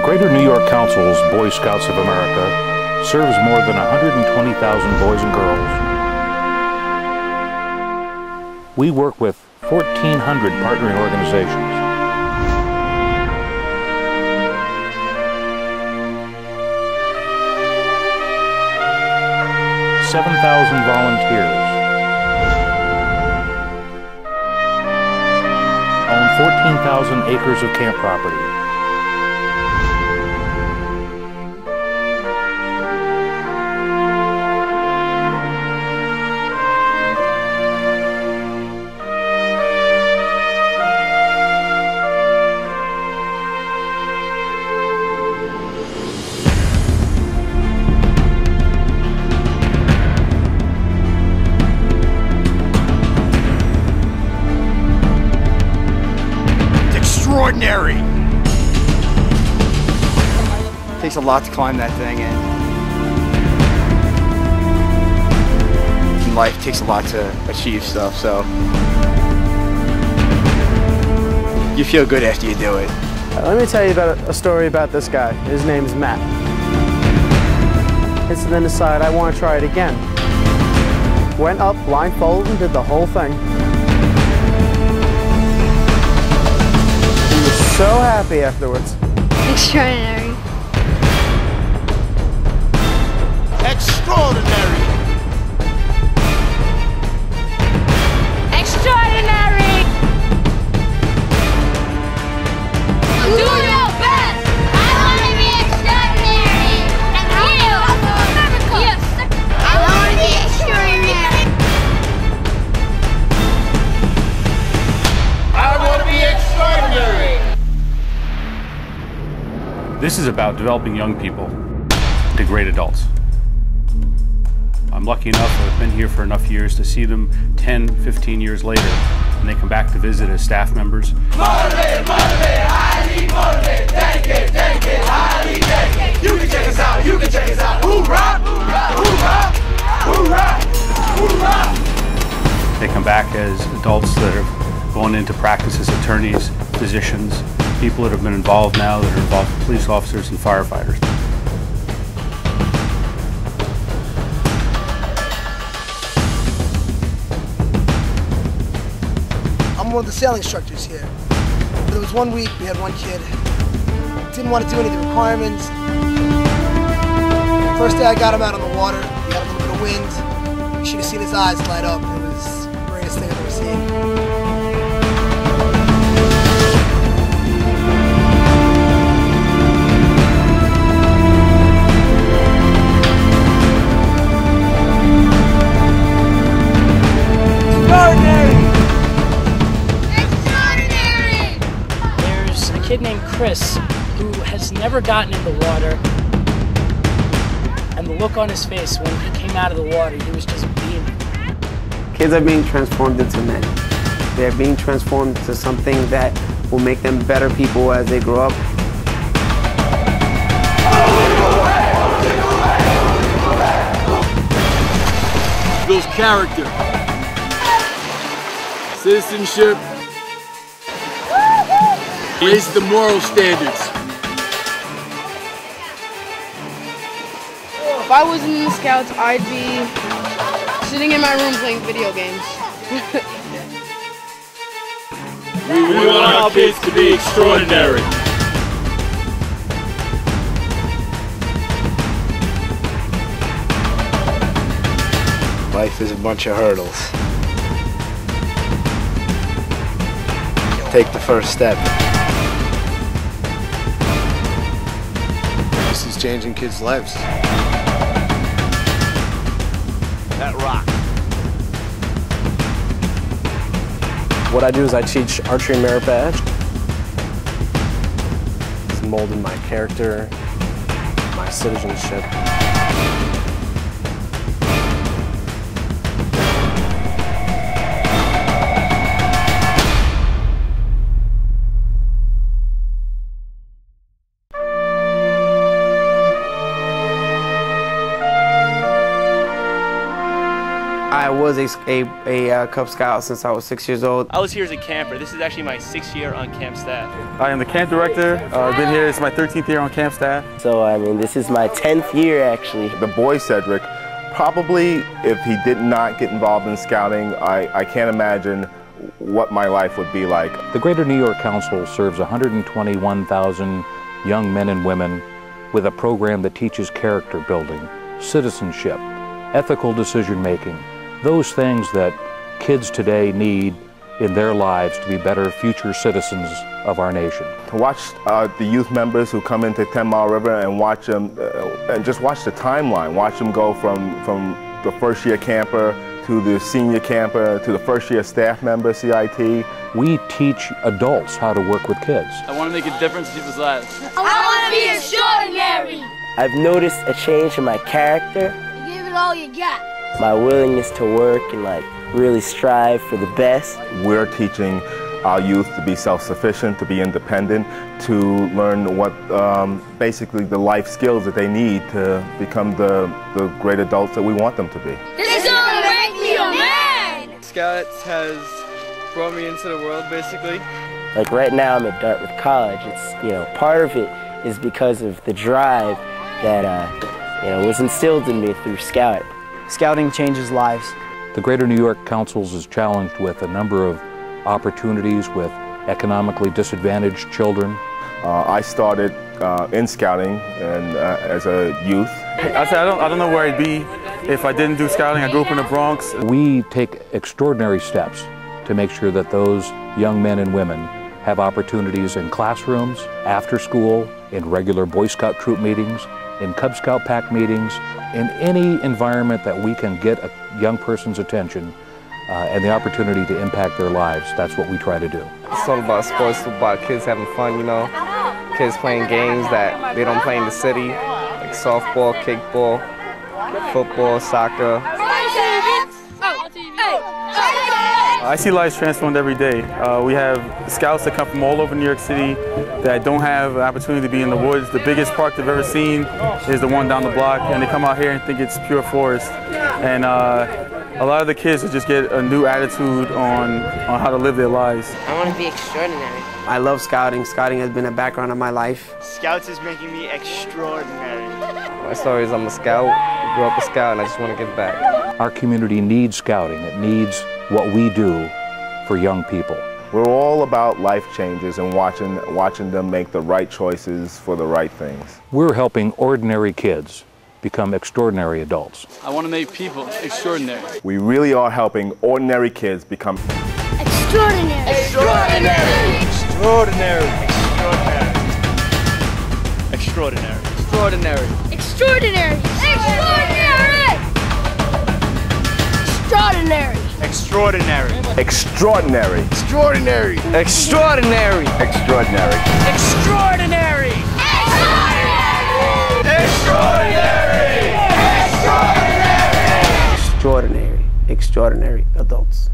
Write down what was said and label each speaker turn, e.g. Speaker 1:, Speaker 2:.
Speaker 1: Greater New York Council's Boy Scouts of America serves more than 120,000 boys and girls. We work with 1,400 partnering organizations. 7,000 volunteers. Own 14,000 acres of camp property.
Speaker 2: Extraordinary! It takes a lot to climb that thing, and in life it takes a lot to achieve stuff, so you feel good after you do it.
Speaker 3: Let me tell you about a story about this guy. His name's Matt. And then decided I want to try it again. Went up blindfolded and did the whole thing. So happy afterwards.
Speaker 4: Extraordinary.
Speaker 2: Extraordinary!
Speaker 4: Extraordinary! Do your best! I want to be extraordinary! And you! Yes! I want to be extraordinary!
Speaker 2: I want to be extraordinary!
Speaker 5: This is about developing young people into great adults. I'm lucky enough to have been here for enough years to see them 10, 15 years later, and they come back to visit as staff members.
Speaker 6: Motivate, motivate, highly motivate, thank it, highly thank it. You can check us out, you can check us out. Hoorah, hoorah, hoorah, hoorah, hoorah.
Speaker 5: They come back as adults that are going into practice as attorneys, physicians, people that have been involved now that are involved with police officers and firefighters.
Speaker 7: I'm one of the sailing instructors here. But there was one week we had one kid, didn't want to do any of the requirements. First day I got him out on the water, we had a little bit of wind. You should have seen his eyes light up. It was the greatest thing I've ever seen.
Speaker 8: There's a kid named Chris who has never gotten in the water, and the look on his face when he came out of the water, he was just beaming.
Speaker 3: Kids are being transformed into men. They're being transformed to something that will make them better people as they grow up.
Speaker 2: Builds character, citizenship, raises the moral standards.
Speaker 9: If I wasn't in the Scouts, I'd be sitting in my room playing video games.
Speaker 2: We want our kids to be extraordinary. Life is a bunch of hurdles. Take the first step. This is changing kids' lives. That rock.
Speaker 3: What I do is I teach archery and merit badge. It's molded my character, my citizenship. I was was a Cub Scout since I was 6 years old.
Speaker 10: I was here as a camper. This is actually my 6th year on camp staff.
Speaker 11: I am the camp director. I've been here, it's my 13th year on camp staff.
Speaker 12: So, I mean, this is my 10th year, actually.
Speaker 13: The boy Cedric, probably if he did not get involved in scouting, I can't imagine what my life would be like.
Speaker 1: The Greater New York Council serves 121,000 young men and women with a program that teaches character building, citizenship, ethical decision-making, those things that kids today need in their lives to be better future citizens of our nation.
Speaker 13: To watch the youth members who come into 10 Mile River and watch them, and just watch the timeline, watch them go from the first year camper to the senior camper to the first year staff member, CIT.
Speaker 1: We teach adults how to work with kids.
Speaker 10: I want to make a difference in people's lives.
Speaker 4: I want to be extraordinary.
Speaker 12: I've noticed a change in my character.
Speaker 4: You give it all you got.
Speaker 12: My willingness to work and really strive for the best.
Speaker 13: We're teaching our youth to be self-sufficient, to be independent, to learn what basically the life skills that they need to become the great adults that we want them to be.
Speaker 4: This is gonna make me a man!
Speaker 10: Scouts has brought me into the world, basically.
Speaker 12: Like right now I'm at Dartmouth College. It's, part of it is because of the drive that, was instilled in me through Scouting.
Speaker 2: Scouting changes lives.
Speaker 1: The Greater New York Council is challenged with a number of opportunities with economically disadvantaged children.
Speaker 13: I started in scouting and as a youth.
Speaker 11: I said I don't know where I'd be if I didn't do scouting. I grew up in the Bronx.
Speaker 1: We take extraordinary steps to make sure that those young men and women have opportunities in classrooms, after school, in regular Boy Scout troop meetings, in Cub Scout pack meetings, in any environment that we can get a young person's attention and the opportunity to impact their lives. That's what we try to do.
Speaker 3: It's all about sports, it's about kids having fun, kids playing games that they don't play in the city, like softball, kickball, football, soccer.
Speaker 11: I see lives transformed every day. We have scouts that come from all over New York City that don't have an opportunity to be in the woods. The biggest park they've ever seen is the one down the block, and they come out here and think it's pure forest. And a lot of the kids will just get a new attitude on how to live their lives.
Speaker 14: I want to be extraordinary.
Speaker 3: I love scouting. Scouting has been a background of my life.
Speaker 10: Scouts is making me extraordinary.
Speaker 3: My story is I'm a scout, I grew up a scout, and I just want to give back.
Speaker 1: Our community needs scouting. It needs what we do for young people.
Speaker 13: We're all about life changes and watching them make the right choices for the right things.
Speaker 1: We're helping ordinary kids become extraordinary adults.
Speaker 10: I want to make people extraordinary.
Speaker 13: We really are helping ordinary kids become
Speaker 4: Extraordinary.
Speaker 10: Extraordinary. Extraordinary. Extraordinary. Extraordinary.
Speaker 4: Extraordinary. Extraordinary. Extraordinary.
Speaker 10: Extraordinary.
Speaker 13: extraordinary.
Speaker 10: Extraordinary.
Speaker 2: Extraordinary.
Speaker 13: Extraordinary.
Speaker 10: Extraordinary.
Speaker 3: Extraordinary. Extraordinary adults.